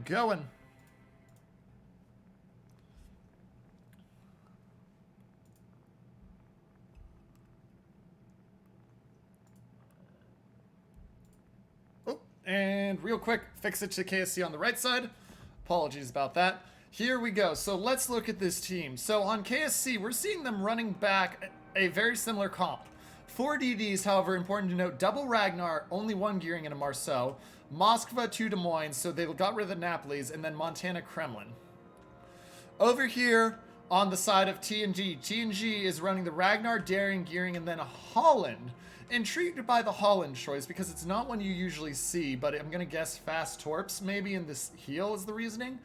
going. Oh, and real quick, fix it to KSC on the right side. Apologies about that. Here we go. So let's look at this team. So on KSC, we're seeing them running back a very similar comp. 4 DDs, however, important to note, double Ragnar, only 1 Gearing and a Marceau. Moskva, 2 Des Moines, so they got rid of the Napolis, and then Montana Kremlin. Over here on the side of TNG, TNG is running the Ragnar, Daring, Gearing, and then a Holland. Intrigued by the Holland choice because it's not one you usually see, but I'm going to guess fast Torps maybe in this heel is the reasoning.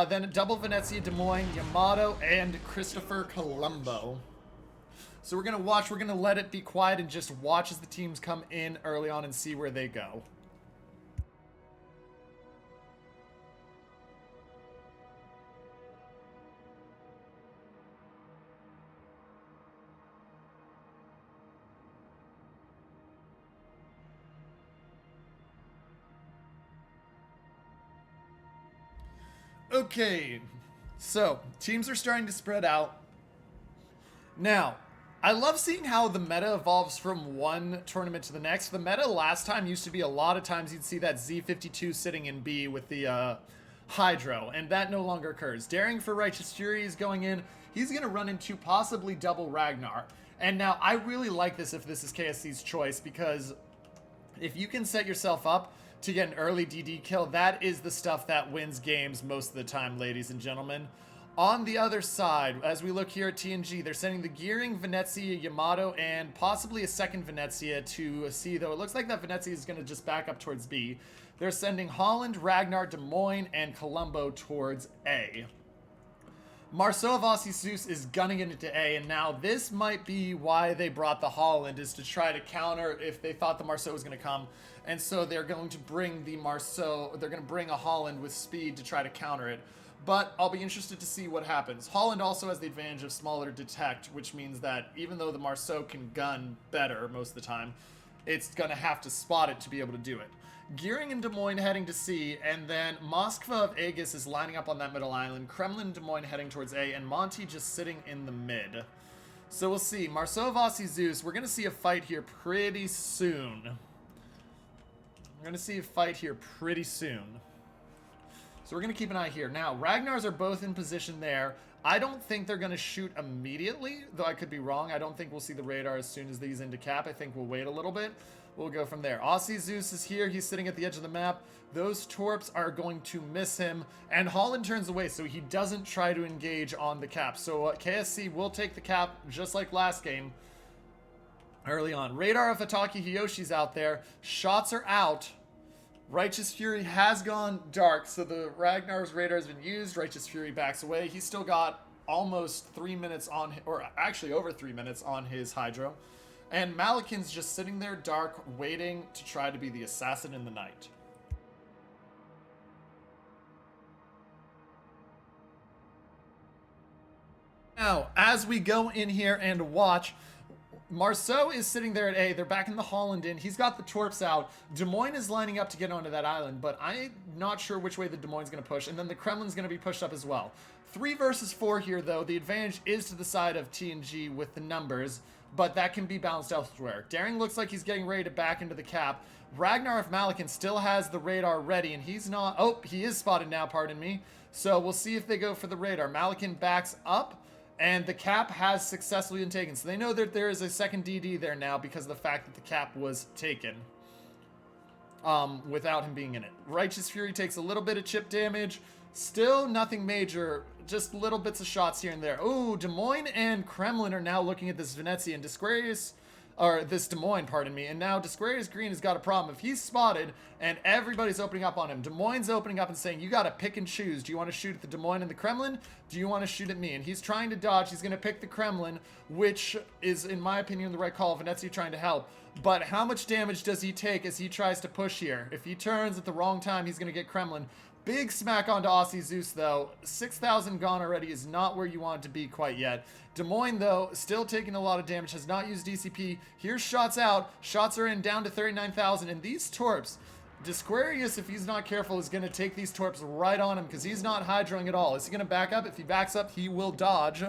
Then double Venezia, Des Moines, Yamato, and Christopher Colombo. So we're going to watch, we're going to let it be quiet and just watch as the teams come in early on and see where they go. Okay, so teams are starting to spread out. Now, I love seeing how the meta evolves from one tournament to the next. The meta last time used to be a lot of times you'd see that Z52 sitting in B with the Hydro, and that no longer occurs. Daring for Righteous Fury is going in. He's going to run into possibly double Ragnar. And now, I really like this if this is KSC's choice, because if you can set yourself up to get an early DD kill, that is the stuff that wins games most of the time, ladies and gentlemen. On the other side, as we look here at TNG, they're sending the Gearing, Venezia, Yamato, and possibly a second Venezia to C, though it looks like that Venezia is going to just back up towards B. They're sending Holland, Ragnar, Des Moines, and Colombo towards A. Marceau of Aussie Zeus is gunning it into A, and now this might be why they brought the Holland, is to try to counter if they thought the Marceau was going to come. And so they're going to bring the Marceau, they're going to bring a Holland with speed to try to counter it. But I'll be interested to see what happens. Holland also has the advantage of smaller detect, which means that even though the Marceau can gun better most of the time, it's going to have to spot it to be able to do it. Gearing and Des Moines heading to C, and then Moskva of Aegis is lining up on that middle island, Kremlin, Des Moines heading towards A, and Monty just sitting in the mid. So we'll see. Marceau of Aussie Zeus, we're going to see a fight here pretty soon. We're going to see a fight here pretty soon. So we're going to keep an eye here. Now, Ragnars are both in position there. I don't think they're going to shoot immediately, though I could be wrong. I don't think we'll see the radar as soon as these into cap. I think we'll wait a little bit. We'll go from there. Aussie Zeus is here. He's sitting at the edge of the map. Those Torps are going to miss him. And Holland turns away, so he doesn't try to engage on the cap. So KSC will take the cap, just like last game, early on. Radar of Hataki Hiyoshi's out there. Shots are out. Righteous Fury has gone dark, so the Ragnar's radar has been used. Righteous Fury backs away. He's still got almost 3 minutes on, or actually over 3 minutes on his Hydro. And Malakin's just sitting there dark, waiting to try to be the assassin in the night. Now, as we go in here and watch, Marceau is sitting there at A. They're backing the Holland in. He's got the Torps out. Des Moines is lining up to get onto that island, but I'm not sure which way the Des Moines is going to push. And then the Kremlin's going to be pushed up as well. 3 versus 4 here, though. The advantage is to the side of TNG with the numbers, but that can be balanced elsewhere. Daring looks like he's getting ready to back into the cap. Ragnar of Malakin still has the radar ready, and he's not... Oh, he is spotted now, pardon me. So we'll see if they go for the radar. Malakin backs up. And the cap has successfully been taken. So they know that there is a second DD there now because of the fact that the cap was taken. Without him being in it. Righteous Fury takes a little bit of chip damage. Still nothing major. Just little bits of shots here and there. Ooh, Des Moines and Kremlin are now looking at this Venezia. And Disquarius... Or this Des Moines, pardon me. And now Disquarius Green has got a problem. If he's spotted and everybody's opening up on him, Des Moines opening up and saying, you got to pick and choose. Do you want to shoot at the Des Moines and the Kremlin? Do you want to shoot at me? And he's trying to dodge. He's going to pick the Kremlin, which is, in my opinion, the right call. Venezia trying to help. But how much damage does he take as he tries to push here? If he turns at the wrong time, he's going to get Kremlin. Big smack onto Aussie Zeus, though. 6,000 gone already is not where you want it to be quite yet. Des Moines, though, still taking a lot of damage, has not used DCP. Here's shots out. Shots are in down to 39,000. And these Torps, Disquarius, if he's not careful, is going to take these Torps right on him because he's not hydroing at all. Is he going to back up? If he backs up, he will dodge.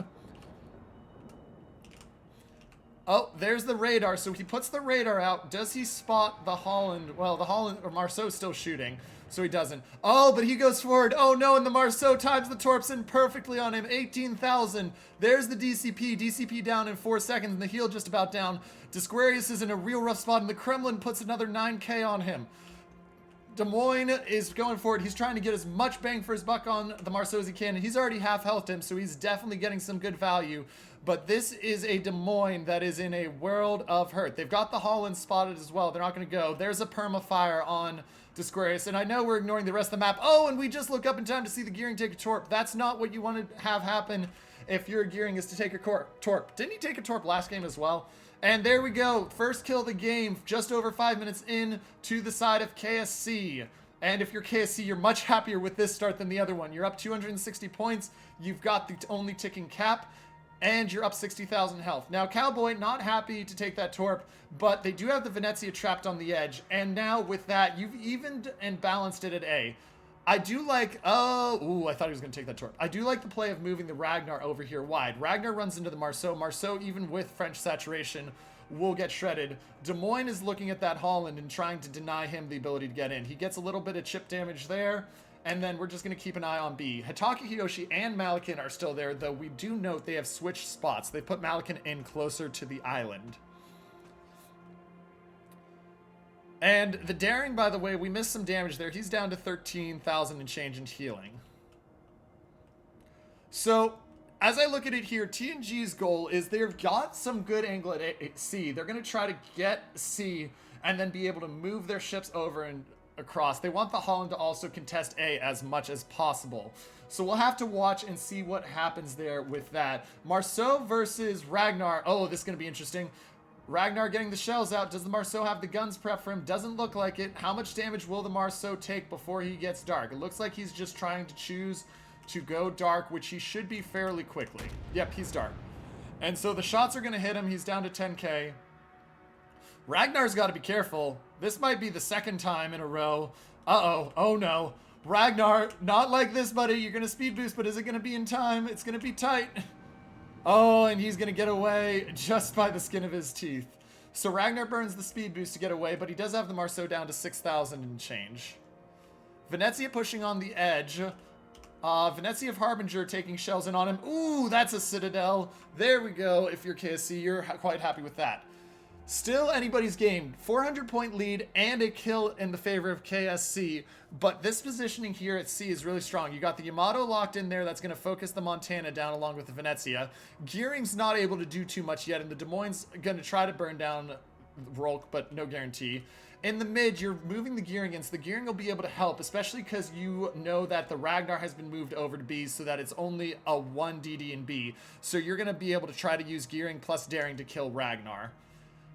Oh, there's the radar. So he puts the radar out. Does he spot the Holland? Well, the Holland, or Marceau's still shooting, so he doesn't. Oh, but he goes forward. Oh, no, and the Marceau times the Torps in perfectly on him. 18,000. There's the DCP. DCP down in 4 seconds, and the heal just about down. Disquarius is in a real rough spot, and the Kremlin puts another 9K on him. Des Moines is going for it. He's trying to get as much bang for his buck on the Marceau as he can, and he's already half healthed him, so he's definitely getting some good value. But this is a Des Moines that is in a world of hurt. They've got the Holland spotted as well. They're not going to go. There's a perma-fire on Disquarius, and I know we're ignoring the rest of the map. Oh, and we just look up in time to see the Gearing take a Torp. That's not what you want to have happen if your Gearing is to take a Torp. Didn't he take a Torp last game as well? And there we go. First kill of the game, just over 5 minutes in to the side of KSC. And if you're KSC, you're much happier with this start than the other one. You're up 260 points. You've got the only ticking cap. And you're up 60,000 health. Now, Cowboy, not happy to take that Torp, but they do have the Venezia trapped on the edge. And now with that, you've evened and balanced it at A. I do like, ooh, I thought he was going to take that Torp. I do like the play of moving the Ragnar over here wide. Ragnar runs into the Marceau. Marceau, even with French saturation, will get shredded. Des Moines is looking at that Holland and trying to deny him the ability to get in. He gets a little bit of chip damage there, and then we're just going to keep an eye on B. Hitaki, Hiyoshi, and Malikan are still there, though we do note they have switched spots. They put Malikan in closer to the island. And the Daring, by the way, we missed some damage there. He's down to 13,000 and change in healing. So, as I look at it here, TNG's goal is they've got some good angle at C. They're going to try to get C and then be able to move their ships over and across. They want the Holland to also contest A as much as possible. So we'll have to watch and see what happens there with that. Marceau versus Ragnar. Oh, this is going to be interesting. Ragnar getting the shells out. Does the Marceau have the guns prepped for him? Doesn't look like it. How much damage will the Marceau take before he gets dark? It looks like he's just trying to choose to go dark, which he should be fairly quickly. Yep, he's dark. And so the shots are going to hit him. He's down to 10K. Ragnar's got to be careful. This might be the second time in a row. Uh-oh. Oh, no. Ragnar, not like this, buddy. You're going to speed boost, but is it going to be in time? It's going to be tight. Oh, and he's going to get away just by the skin of his teeth. So Ragnar burns the speed boost to get away, but he does have the Marceau down to 6,000 and change. Venezia pushing on the edge. Venezia of Harbinger taking shells in on him. Ooh, that's a Citadel. There we go. If you're KSC, you're quite happy with that. Still anybody's game. 400-point lead and a kill in the favor of KSC. But this positioning here at C is really strong. You got the Yamato locked in there. That's going to focus the Montana down along with the Venezia. Gearing's not able to do too much yet. And the Des Moines going to try to burn down Rolk, but no guarantee. In the mid, you're moving the Gearing in. So the Gearing will be able to help, especially because you know that the Ragnar has been moved over to B so that it's only a 1 DD in B. So you're going to be able to try to use Gearing plus Daring to kill Ragnar.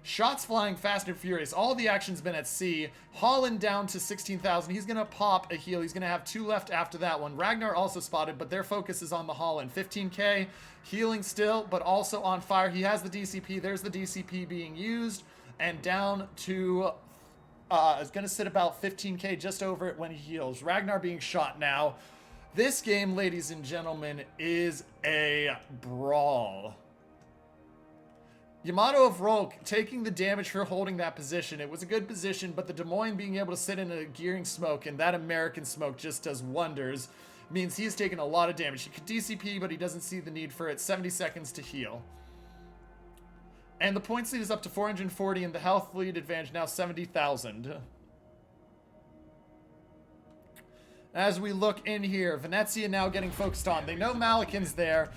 Shots flying fast and furious. All the action's been at C. Holland down to 16,000. He's going to pop a heal. He's going to have 2 left after that one. Ragnar also spotted, but their focus is on the Holland. 15K, healing still, but also on fire. He has the DCP. There's the DCP being used. And down to, is going to sit about 15K, just over it when he heals. Ragnar being shot now. This game, ladies and gentlemen, is a brawl. Yamato of Rolk taking the damage for holding that position. It was a good position, but the Des Moines being able to sit in a Gearing smoke, and that American smoke just does wonders, means he's taken a lot of damage. He could DCP, but he doesn't see the need for it. 70 seconds to heal. And the points lead is up to 440, and the health lead advantage now 70,000. As we look in here, Venezia now getting focused on. They know Malikan's there.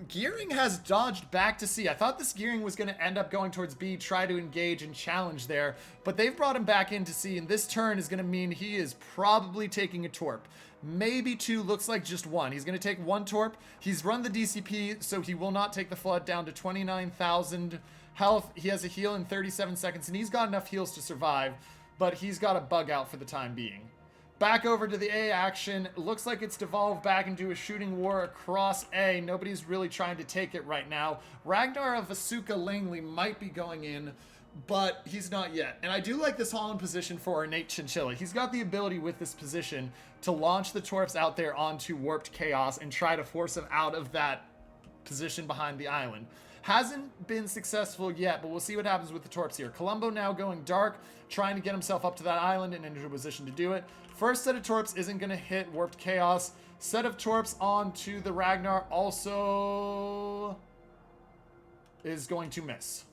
Gearing has dodged back to C. I thought this Gearing was going to end up going towards B, try to engage and challenge there, but they've brought him back into C, and this turn is going to mean he is probably taking a Torp. Maybe 2, looks like just 1. He's going to take 1 Torp. He's run the DCP, so he will not take the Flood, down to 29,000 health. He has a heal in 37 seconds, and he's got enough heals to survive, but he's got a bug out for the time being. Back over to the A action. Looks like it's devolved back into a shooting war across A. Nobody's really trying to take it right now. Ragnar of Asuka Langley might be going in but he's not yet. And I do like this Holland position for Ornate Chinchilla. He's got the ability with this position to launch the Torps out there onto Warped Chaos and try to force him out of that position behind the island. Hasn't been successful yet, but we'll see what happens with the Torps here. Colombo now going dark, trying to get himself up to that island and into a position to do it. First set of Torps isn't going to hit Warped Chaos. Set of Torps onto the Ragnar also is going to miss.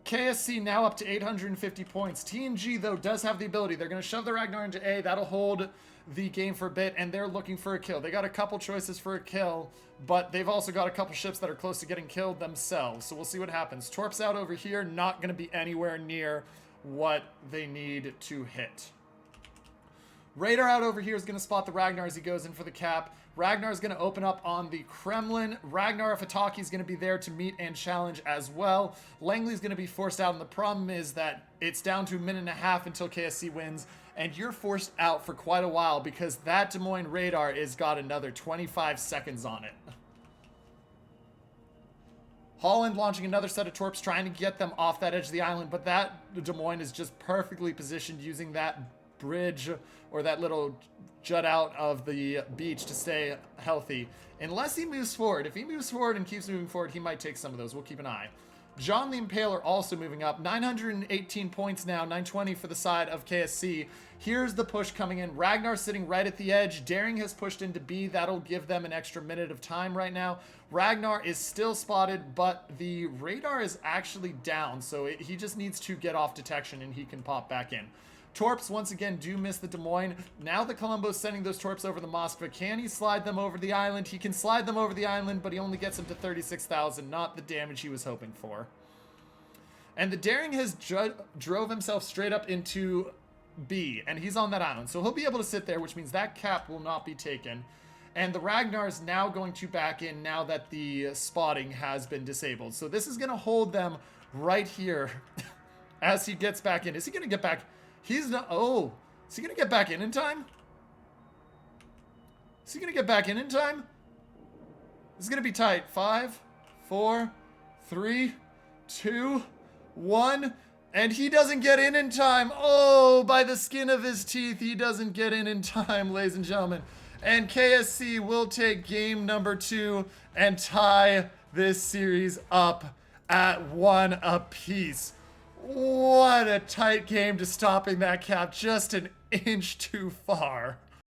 KSC now up to 850 points. TNG, though, does have the ability. They're going to shove the Ragnar into A. That'll hold the game for a bit, and they're looking for a kill. They got a couple choices for a kill, but they've also got a couple ships that are close to getting killed themselves. So we'll see what happens. Torps out over here, not going to be anywhere near what they need to hit. Radar out over here is going to spot the Ragnar as he goes in for the cap. Ragnar is going to open up on the Kremlin. Ragnar Fataki is going to be there to meet and challenge as well. Langley is going to be forced out, and the problem is that it's down to a minute and a half until KSC wins, and you're forced out for quite a while because that Des Moines radar has got another 25 seconds on it. Holland launching another set of Torps, trying to get them off that edge of the island, but that Des Moines is just perfectly positioned using that bridge or that little jut out of the beach to stay healthy. Unless he moves forward. If he moves forward and keeps moving forward, he might take some of those. We'll keep an eye. John the Impaler also moving up. 918 points now. 920 for the side of KSC. Here's the push coming in. Ragnar sitting right at the edge. Daring has pushed into B. That'll give them an extra minute of time right now. Ragnar is still spotted, but the radar is actually down. So he just needs to get off detection and he can pop back in. Torps, once again, do miss the Des Moines. Now that Colombo's sending those Torps over the Moskva, can he slide them over the island? He can slide them over the island, but he only gets them to 36,000, not the damage he was hoping for. And the Daring has drove himself straight up into B, and he's on that island. So he'll be able to sit there, which means that cap will not be taken. And the Ragnar is now going to back in now that the spotting has been disabled. So this is going to hold them right here as he gets back in. Is he going to get back? He's not. Oh, is he going to get back in time? Is he going to get back in time? This is going to be tight. 5, 4, 3, 2, 1. And he doesn't get in time. Oh, by the skin of his teeth, he doesn't get in time, ladies and gentlemen. And KSC will take game number 2 and tie this series up at 1 apiece. What a tight game to stopping that cap just an inch too far.